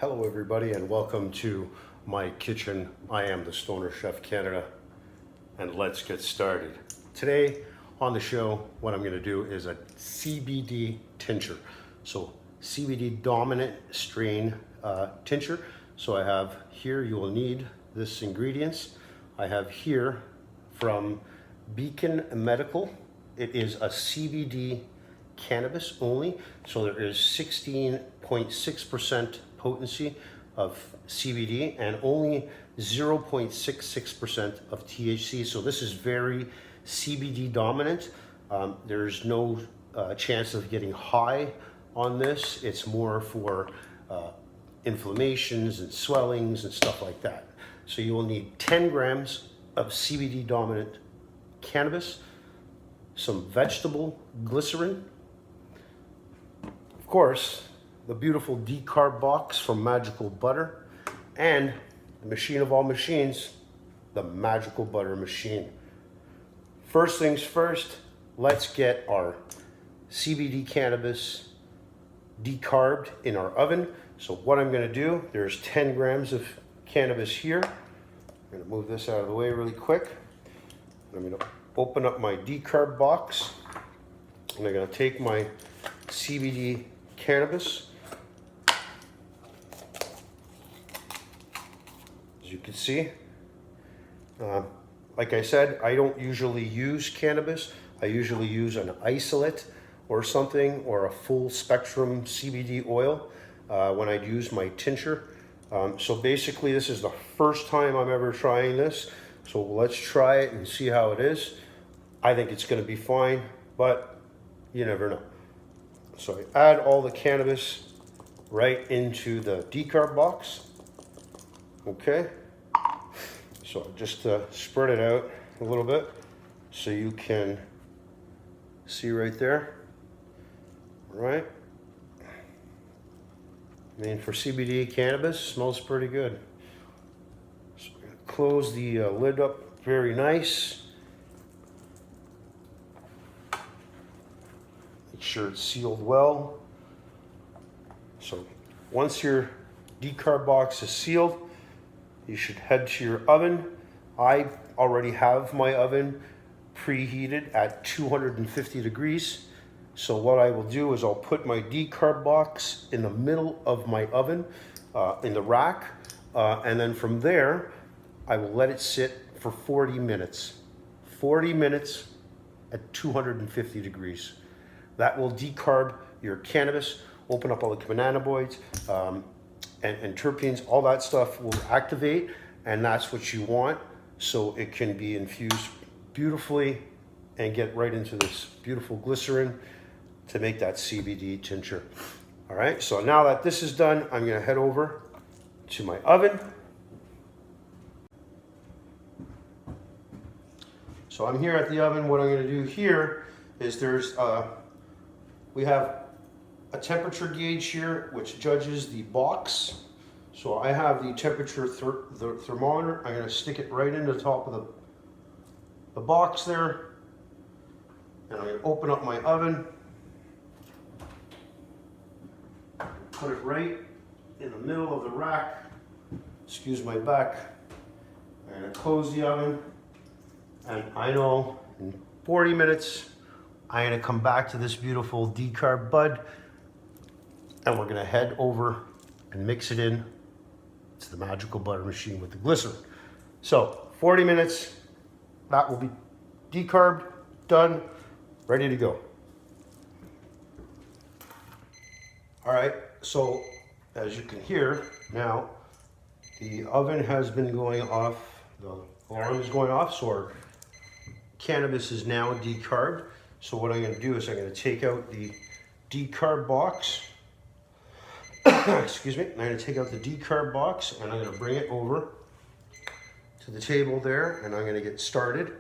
Hello everybody and welcome to my kitchen. I am the Stoner Chef Canada and let's get started. Today on the show what I'm going to do is a CBD tincture. So CBD dominant strain tincture. So I have here, you will need this ingredients. I have here from Beacon Medical. It is a CBD cannabis only, so there is 16.6% potency of CBD and only 0.66% of THC. So this is very CBD dominant. There's no chance of getting high on this. It's more for inflammations and swellings and stuff like that. So you will need 10 grams of CBD dominant cannabis, some vegetable glycerine, of course, the beautiful decarb box from Magical Butter, and the machine of all machines, the Magical Butter machine. First things first, let's get our CBD cannabis decarbed in our oven. So what I'm going to do, there's 10 grams of cannabis here. I'm going to move this out of the way really quick. I'm going to open up my decarb box, and I'm going to take my CBD cannabis. As you can see, like I said, I don't usually use cannabis. I usually use an isolate or something, or a full spectrum CBD oil when I use my tincture. So basically this is the first time I'm ever trying this. So let's try it and see how it is. I think it's going to be fine, but you never know. So I add all the cannabis right into the decarb box. Okay. So just spread it out a little bit so you can see right there. All right. I mean, for CBD cannabis, smells pretty good. So I'm going to close the lid up very nice. Make sure it's sealed well. So once your decarb box is sealed, you should head to your oven. I already have my oven preheated at 250 degrees. So what I will do is I'll put my decarb box in the middle of my oven, in the rack, and then from there, I will let it sit for 40 minutes. 40 minutes at 250 degrees. That will decarb your cannabis, open up all the cannabinoids and terpenes, all that stuff will activate, and that's what you want, so it can be infused beautifully and get right into this beautiful glycerin to make that CBD tincture. All right, so now that this is done, I'm gonna head over to my oven. So I'm here at the oven. What I'm gonna do here is we have a temperature gauge here which judges the box. So I have the temperature the thermometer. I'm going to stick it right in the top of the box there, and I'm going to open up my oven, put it right in the middle of the rack. Excuse my back. I'm going to close the oven, and I know in 40 minutes I'm going to come back to this beautiful decarb bud, and we're going to head over and mix it in to the Magical Butter machine with the glycerin. So 40 minutes, that will be decarbed, done, ready to go. All right, so as you can hear now, the oven has been going off, the alarm is going off, so our cannabis is now decarbed. So what I'm going to do is I'm going to take out the decarb box. Excuse me. I'm going to take out the decarb box and I'm going to bring it over to the table there, and I'm going to get started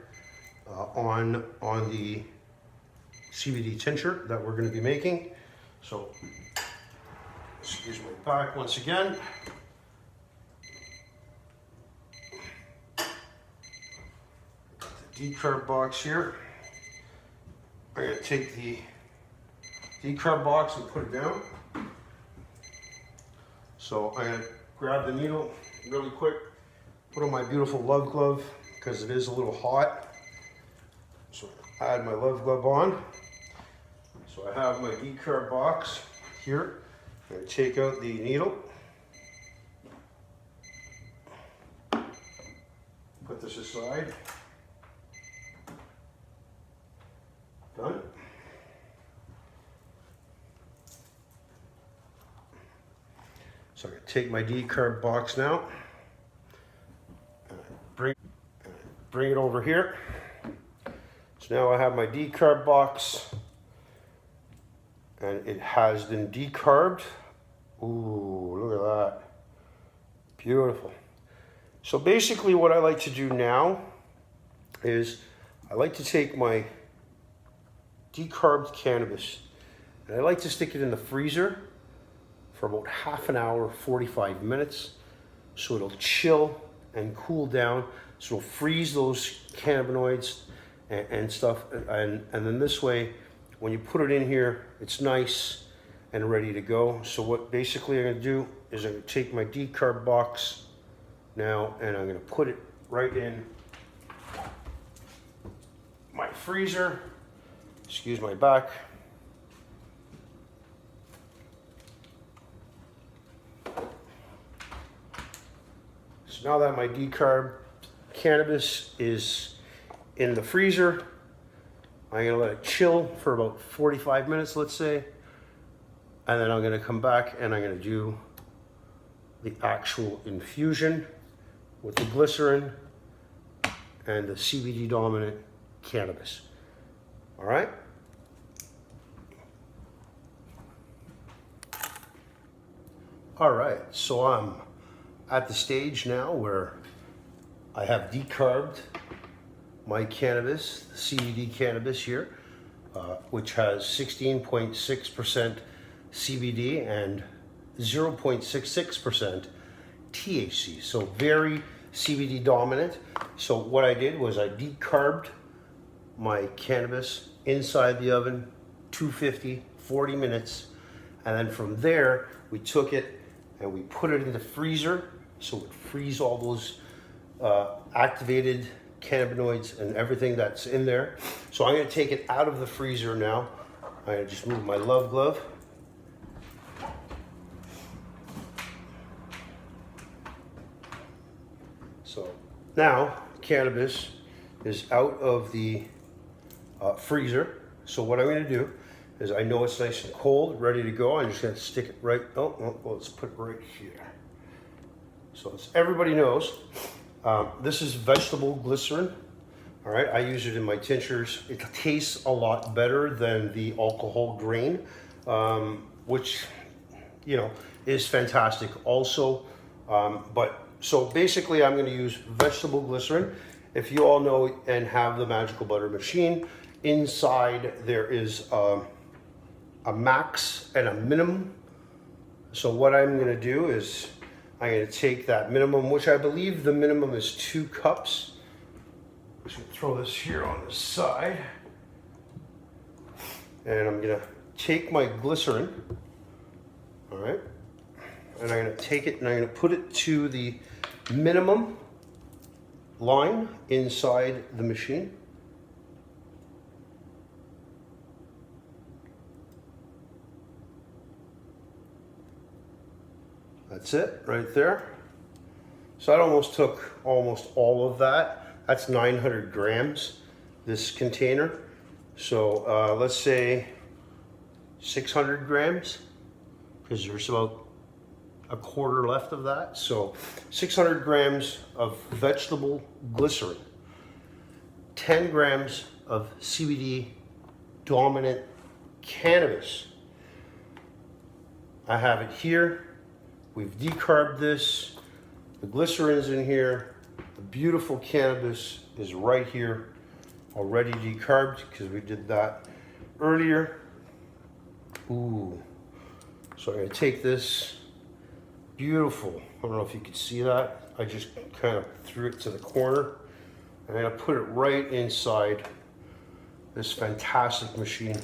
on the CBD tincture that we're going to be making. So, excuse my back once again. The decarb box here. I'm going to take the decarb box and put it down. So I'm gonna grab the needle really quick, put on my beautiful love glove because it is a little hot. So add my love glove on. So I have my decarb box here. I'm gonna take out the needle. Put this aside. Done. So I'm going to take my decarb box now and bring it over here. So now I have my decarb box and it has been decarbed. Ooh, look at that. Beautiful. So basically what I like to do now is I like to take my decarbed cannabis and I like to stick it in the freezer for about half an hour, 45 minutes, so it'll chill and cool down, so it'll freeze those cannabinoids and stuff, and then this way, when you put it in here, it's nice and ready to go. So what basically I'm gonna do is I'm gonna take my decarb box now and I'm gonna put it right in my freezer. Excuse my back. So now that my decarb cannabis is in the freezer, I'm gonna let it chill for about 45 minutes, let's say. And then I'm gonna come back and I'm gonna do the actual infusion with the glycerin and the CBD dominant cannabis. All right? All right, so I'm at the stage now where I have decarbed my cannabis, the CBD cannabis here, which has 16.6% CBD and 0.66% THC, so very CBD dominant. So what I did was I decarbed my cannabis inside the oven, 250, 40 minutes, and then from there we took it and we put it in the freezer so it freeze all those activated cannabinoids and everything that's in there. So I'm going to take it out of the freezer now. I'm going to just move my love glove. So now cannabis is out of the freezer. So what I'm going to do is, I know it's nice and cold, ready to go. I'm just going to stick it right, well, let's put it right here. So as everybody knows, this is vegetable glycerin. All right, I use it in my tinctures. It tastes a lot better than the alcohol grain, which, you know, is fantastic also. So basically I'm going to use vegetable glycerin. If you all know and have the magical butter machine, inside there is a max and a minimum. So what I'm going to do is I'm going to take that minimum, which I believe the minimum is 2 cups. I'm just going to throw this here on the side. And I'm going to take my glycerin, all right, and I'm going to take it and I'm going to put it to the minimum line inside the machine. That's it right there. So that almost took almost all of that. That's 900 grams, this container. So let's say 600 grams, because there's about a quarter left of that. So 600 grams of vegetable glycerin, 10 grams of CBD dominant cannabis. I have it here. We've decarbed this. The glycerin is in here. The beautiful cannabis is right here, already decarbed because we did that earlier. Ooh. So I'm going to take this beautiful, I don't know if you can see that. I just kind of threw it to the corner. I'm going to put it right inside this fantastic machine.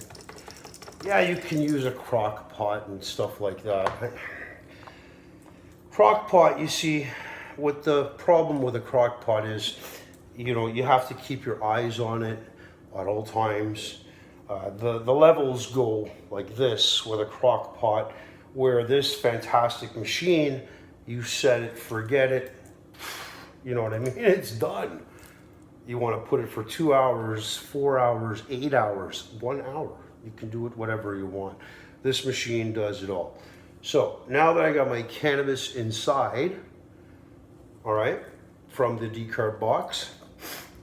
Yeah, you can use a crock pot and stuff like that. crock pot, you see, what the problem with a crock pot is, you know, you have to keep your eyes on it at all times. The levels go like this with a crock pot, where this fantastic machine, you set it, forget it, you know what I mean? It's done. You want to put it for 2 hours, 4 hours, 8 hours, 1 hour. You can do it whatever you want. This machine does it all. So now that I got my cannabis inside, all right, from the decarb box,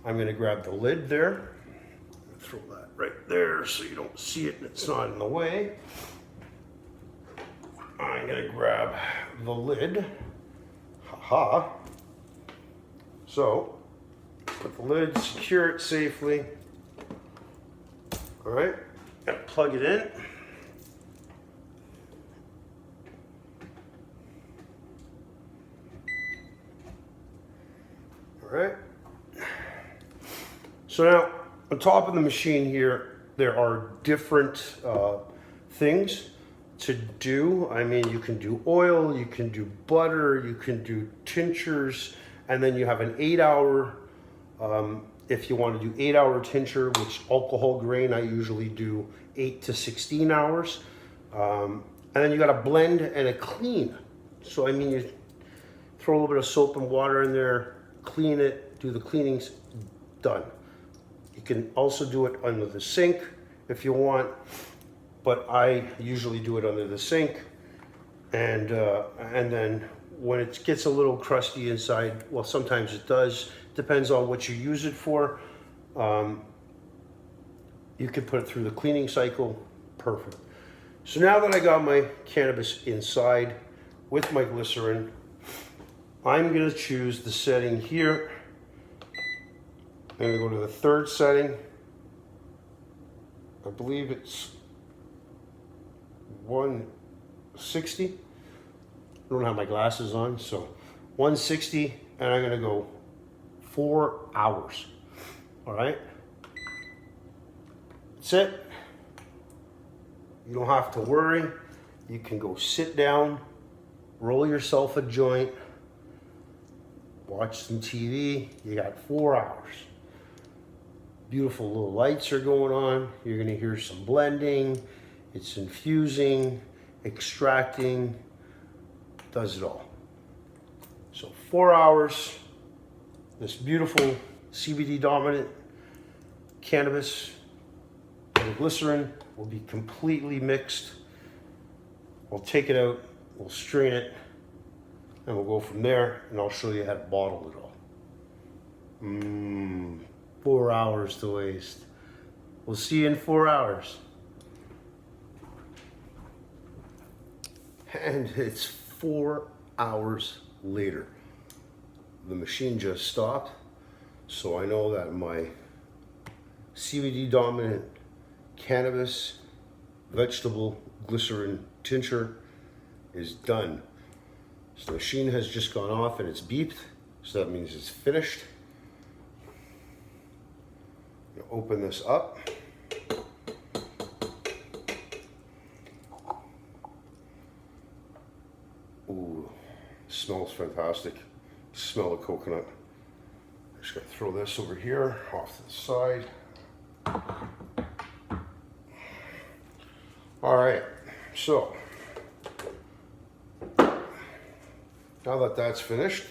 I'm going to grab the lid there. Throw that right there so you don't see it and it's not in the way. I'm going to grab the lid. Haha. So, put the lid, secure it safely. All right, gotta plug it in. All right. So now, on top of the machine here, there are different things to do. I mean, you can do oil, you can do butter, you can do tinctures, and then you have an 8-hour, if you want to do 8-hour tincture, which alcohol grain, I usually do 8 to 16 hours. And then you got a blend and a clean. So, I mean, you throw a little bit of soap and water in there, clean it, do the cleanings, done. You can also do it under the sink if you want, but I usually do it under the sink. And then when it gets a little crusty inside, well, sometimes it does, depends on what you use it for. You can put it through the cleaning cycle, perfect. So now that I got my cannabis inside with my glycerin, I'm gonna choose the setting here. I'm gonna go to the third setting. I believe it's 160. I don't have my glasses on, so 160, and I'm gonna go 4 hours. All right, that's it. You don't have to worry. You can go sit down, roll yourself a joint, watch some TV. You got 4 hours. Beautiful little lights are going on. You're gonna hear some blending. It's infusing, extracting, does it all. So 4 hours, this beautiful CBD dominant cannabis and glycerin will be completely mixed. We'll take it out, we'll strain it, and we'll go from there, and I'll show you how to bottle it all. 4 hours to waste. We'll see you in 4 hours. And it's 4 hours later. The machine just stopped, so I know that my CBD dominant cannabis vegetable glycerin tincture is done. So the machine has just gone off and it's beeped, so that means it's finished. I'm gonna open this up. Ooh, smells fantastic. Smell of coconut. I'm just gonna throw this over here off to the side. All right, so now that that's finished,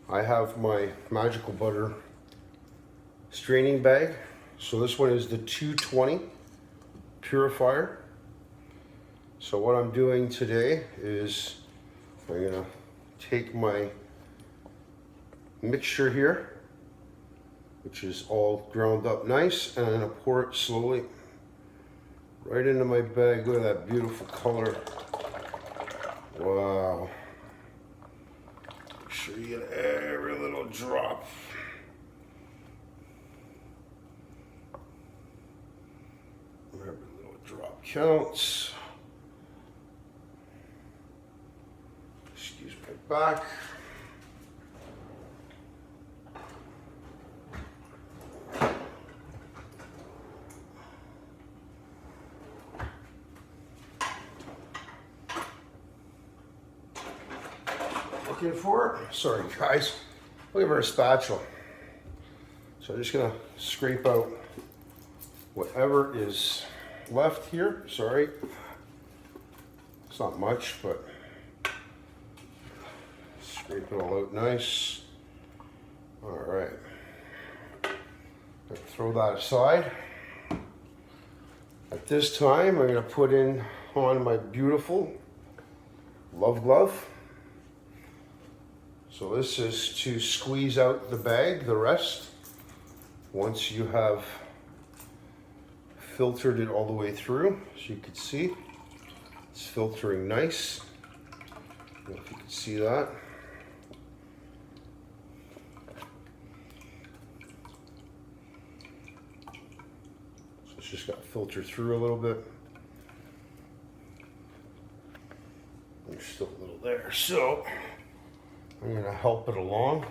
I have my magical butter straining bag. So this one is the 220 purifier. So what I'm doing today is I'm gonna take my mixture here, which is all ground up nice, and I'm gonna pour it slowly right into my bag. Look at that beautiful color. Wow. Make sure you get every little drop. Every little drop counts. Excuse my back. looking for. Sorry guys, looking for a spatula. So I'm just gonna scrape out whatever is left here. Sorry, it's not much, but scrape it all out nice. All right, throw that aside. At this time, I'm gonna put on my beautiful Love Glove. So this is to squeeze out the bag, the rest. Once you have filtered it all the way through, as you can see, it's filtering nice. I don't know if you can see that. So it's just got to filter through a little bit. There's still a little there, so I'm going to help it along.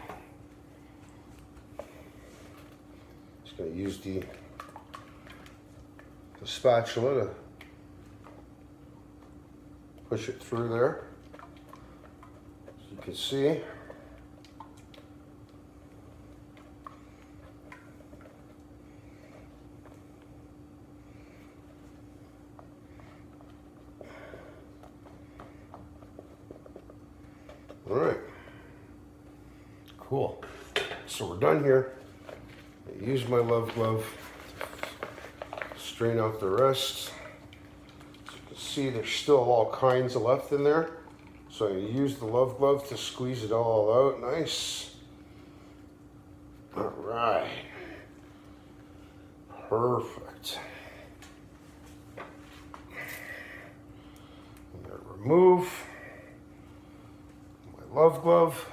Just going to use the spatula to push it through there. As you can see, all right, cool. So we're done here. I use my Love Glove to strain out the rest. As you can see, there's still all kinds of left in there. So I'm going to use the Love Glove to squeeze it all out nice. All right. Perfect. I'm going to remove my Love Glove.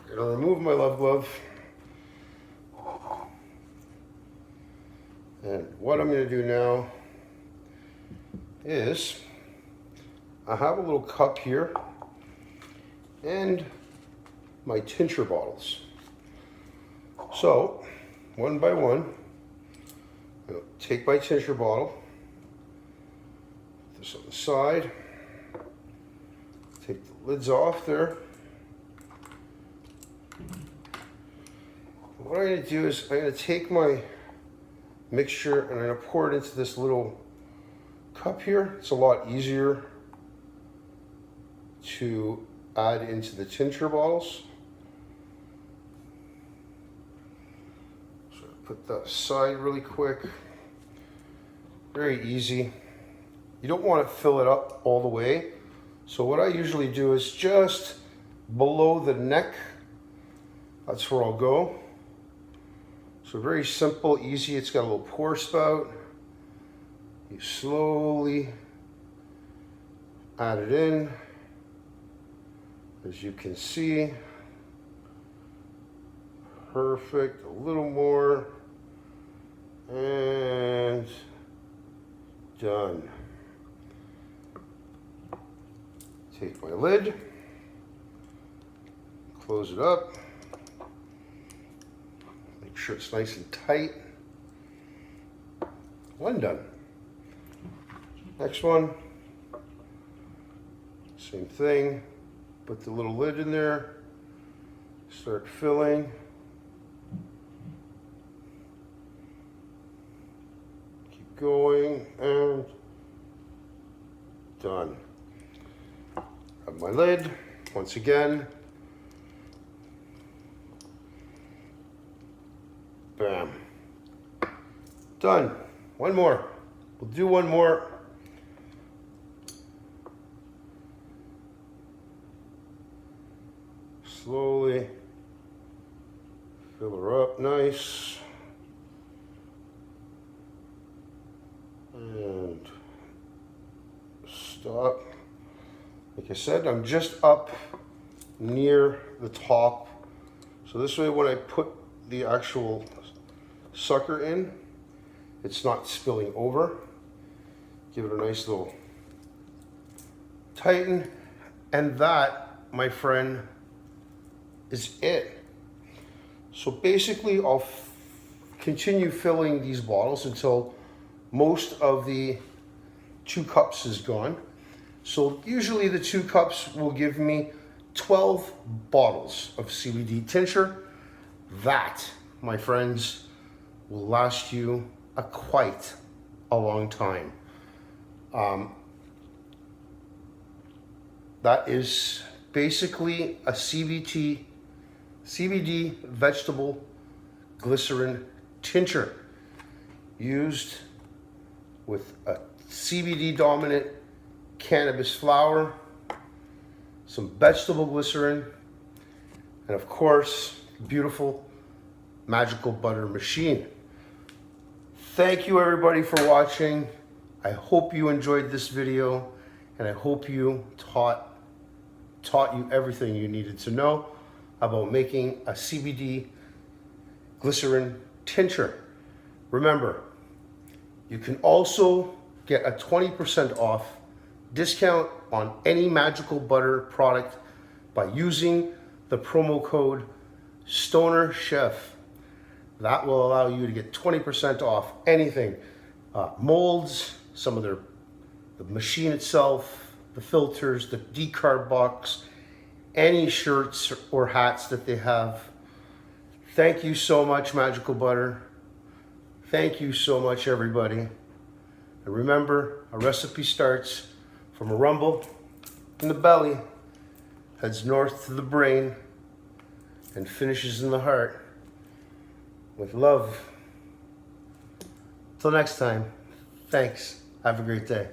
I'm going to remove my Love Glove. And what I'm going to do now is I have a little cup here and my tincture bottles. So, one by one, I'm going to take my tincture bottle, put this on the side, take the lids off there. What I'm going to do is I'm going to take my mixture and I'm going to pour it into this little cup here. It's a lot easier to add into the tincture bottles. So put that aside really quick. Very easy. You don't want to fill it up all the way. So what I usually do is just below the neck. That's where I'll go. So very simple, easy. It's got a little pour spout. You slowly add it in. As you can see, perfect. A little more, and done. Take my lid, close it up. Make sure it's nice and tight. One done. Next one, same thing. Put the little lid in there, start filling. Keep going, and done. Have my lid, once again. Bam. Done. One more. We'll do one more. Slowly fill her up nice. And stop. Like I said, I'm just up near the top. So this way when I put the actual sucker in, it's not spilling over. Give it a nice little tighten. And that, my friend, is it. So basically I'll continue filling these bottles until most of the 2 cups is gone. So usually the 2 cups will give me 12 bottles of CBD tincture. That, my friends, will last you quite a long time. That is basically a CBD vegetable glycerin tincture used with a CBD dominant cannabis flower, some vegetable glycerin, and of course, beautiful magical butter machine. Thank you everybody for watching. I hope you enjoyed this video, and I hope you taught you everything you needed to know about making a CBD glycerin tincture. Remember, you can also get a 20% off discount on any magical butter product by using the promo code Stoner Chef. That will allow you to get 20% off anything, molds, some of the machine itself, the filters, the decarb box, any shirts or hats that they have. Thank you so much, Magical Butter. Thank you so much, everybody. And remember, a recipe starts from a rumble in the belly, heads north to the brain, and finishes in the heart with love. Till next time, thanks. Have a great day.